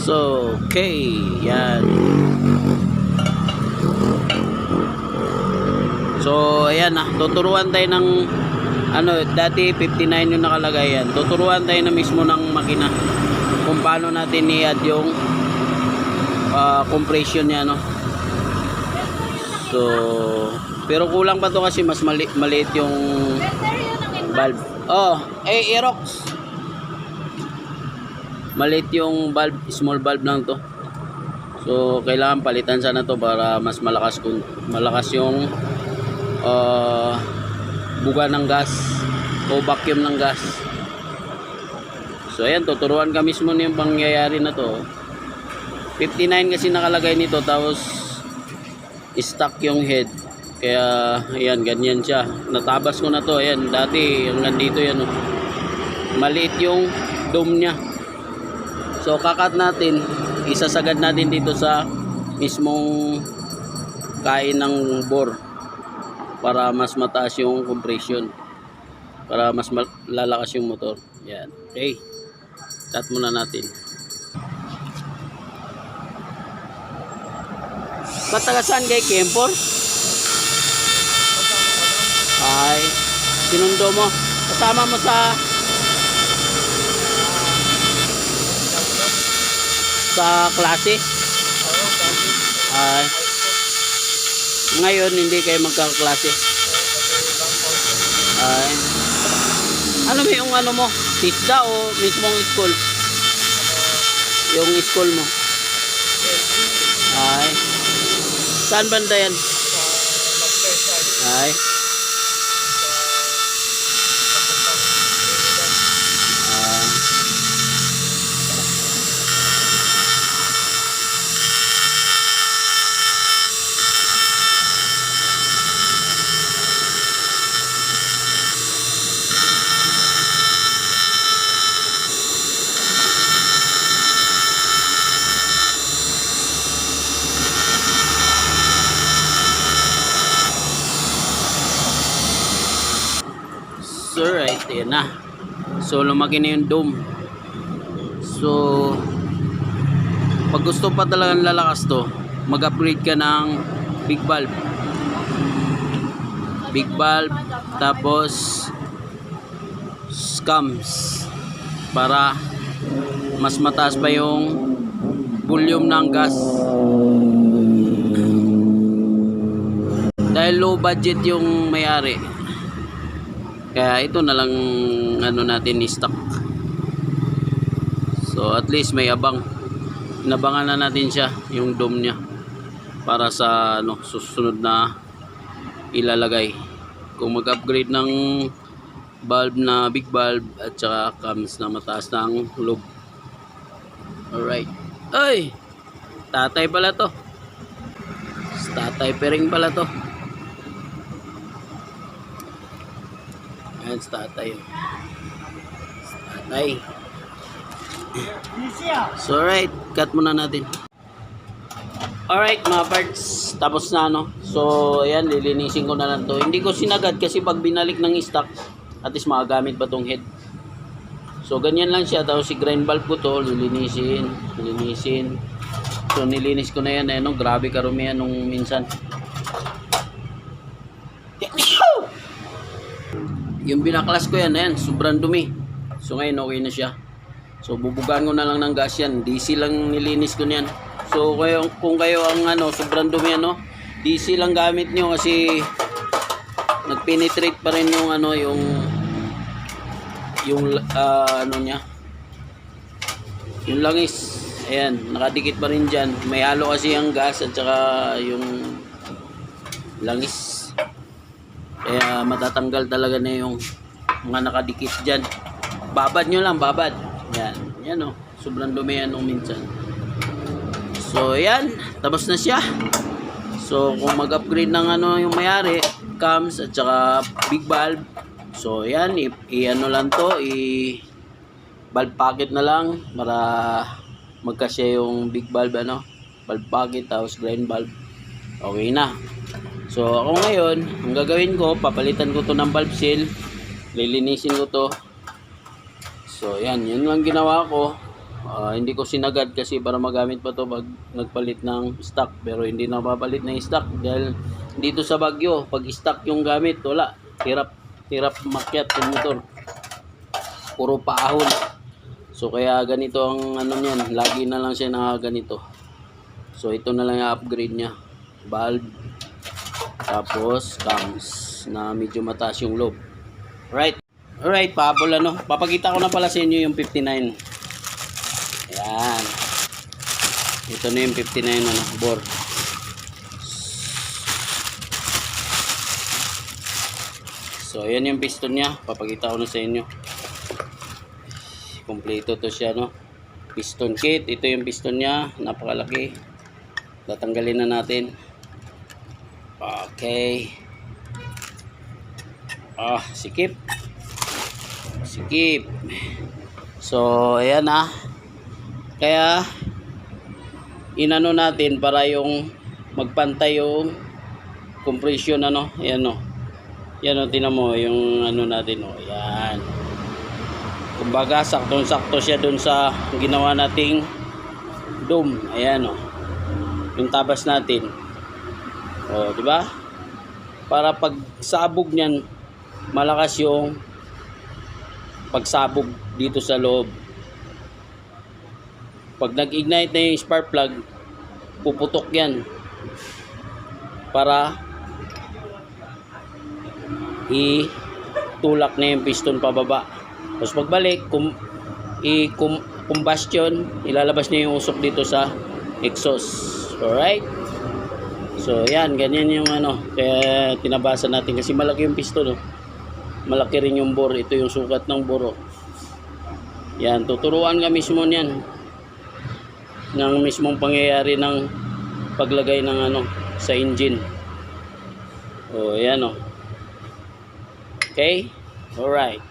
So, okay, yan. So, ayan na. Tuturuan tayo ng dati 59 yung nakalagay yan. Tuturuan tayo na mismo ng makina kung paano natin i-add yung compression niya, no. So, pero kulang pa to kasi mas maliit yung valve. Oh, Aerox. Maliit yung valve, small valve lang to. So, kailangan palitan sana to para mas malakas yung buga ng gas o vacuum ng gas. So, ayan, tuturuan ka mismo na yung pangyayari na to. 59 kasi nakalagay nito, tapos stock yung head. Kaya ayan, ganyan siya. Natabas ko na to. Ayan, dati hanggang dito yan, oh. Maliit yung dome nya. So kakat natin, isasagad natin dito sa mismong kain ng bore para mas mataas yung compression, para mas lalakas yung motor. Yan. Okay, cut muna natin. Patagasan kay Kempor ay sinundo mo, kasama mo sa klase. Ay, ngayon hindi kayo magkaklase. Ay, ano ba yung ano mo, TISDA o mismong school? Yung school mo. Ay, saan banda yan? Ay, so right, yan na. So lumaki na yung dome. So pag gusto pa talagang lalakas to, mag-upgrade ka ng big valve. Big valve, tapos scams para mas mataas pa yung volume ng gas. Dahil low budget yung may-ari, kaya ito na lang natin i-stock. So at least may nabangan na natin siya, yung dome nya, para sa susunod na ilalagay. Kung mag-upgrade ng valve na big valve at saka cams na mataas ng lobe. Alright. Ay! Tatay pala to. Tatay pering pala to. Ayan, tatay. Tatay. So alright, cut muna natin. Alright mga parts, tapos na So ayan, lilinisin ko na lang to. Hindi ko sinagad kasi pag binalik ng stock, at least magagamit ba tong head. So ganyan lang siya. Tapos si grind valve ko to, lilinisin. So nilinis ko na yan. Grabe karumi yan nung minsan. Yung binaklas ko yan, sobrang dumi. So ngayon okay na siya. So bubugaan ko na lang ng gas yan. DC lang nilinis ko niyan. So kung kayo ang sobrang dumi DC lang gamit nyo kasi nagpenetrate pa rin yung niya. Yung langis. Ayan, nakadikit pa rin dyan. May halo kasi yung gas at saka yung langis. Kaya matatanggal talaga na yung mga nakadikit dyan. Babad nyo lang, babad. Yan sobrang dumi yan nung minsan. So yan, tapos na siya. So kung mag-upgrade ng yung mayari, cams at saka big valve. So yan, lang to, valve pocket na lang para magkasya yung big valve valve pocket tapos grind valve. Okay na. So ako ngayon, ang gagawin ko, papalitan ko to ng valve seal, lilinisin ko to. So yan, yun lang ginawa ko. Hindi ko sinagad kasi para magamit pa to pag nagpalit ng stock, pero hindi na papalit ng stock dahil dito sa Baguio pag stock yung gamit wala, hirap makyat yung motor, puro paahon. So kaya ganito ang ano niyan, lagi na lang siya na ganito. So ito na lang yung upgrade niya, valve tapos cams na medyo mataas yung lobe. Alright, papakita ko na pala sa inyo yung 59. Ayan. Ito na yung 59 bore. So, ayan yung piston niya. Papakita ko na sa inyo. Kompleto to siya, no? Piston kit. Ito yung piston niya. Napakalaki. Tatanggalin na natin. Okay. Sikip. So, ayan Kaya inano natin para yung magpantay yung compression Ayan tinan mo yung ano natin Ayan. Kumbaga saktong-sakto siya dun sa ginawa nating dome. Ayan yung tabas natin. Di ba? Para pag sabog niyan malakas yung pagsabog dito sa loob. Pag nag-ignite na yung spark plug, puputok yan para itulak na yung piston pababa. Tapos pagbalik, combustion, ilalabas niya yung usok dito sa exhaust. Alright? So yan, ganyan yung kaya tinabasa natin kasi malaki yung piston malaki rin yung bore. Ito yung sukat ng bore. Yan, tuturuan ka mismo niyan ng mismong pangyayari ng paglagay ng sa engine. Ayan Okay? Alright.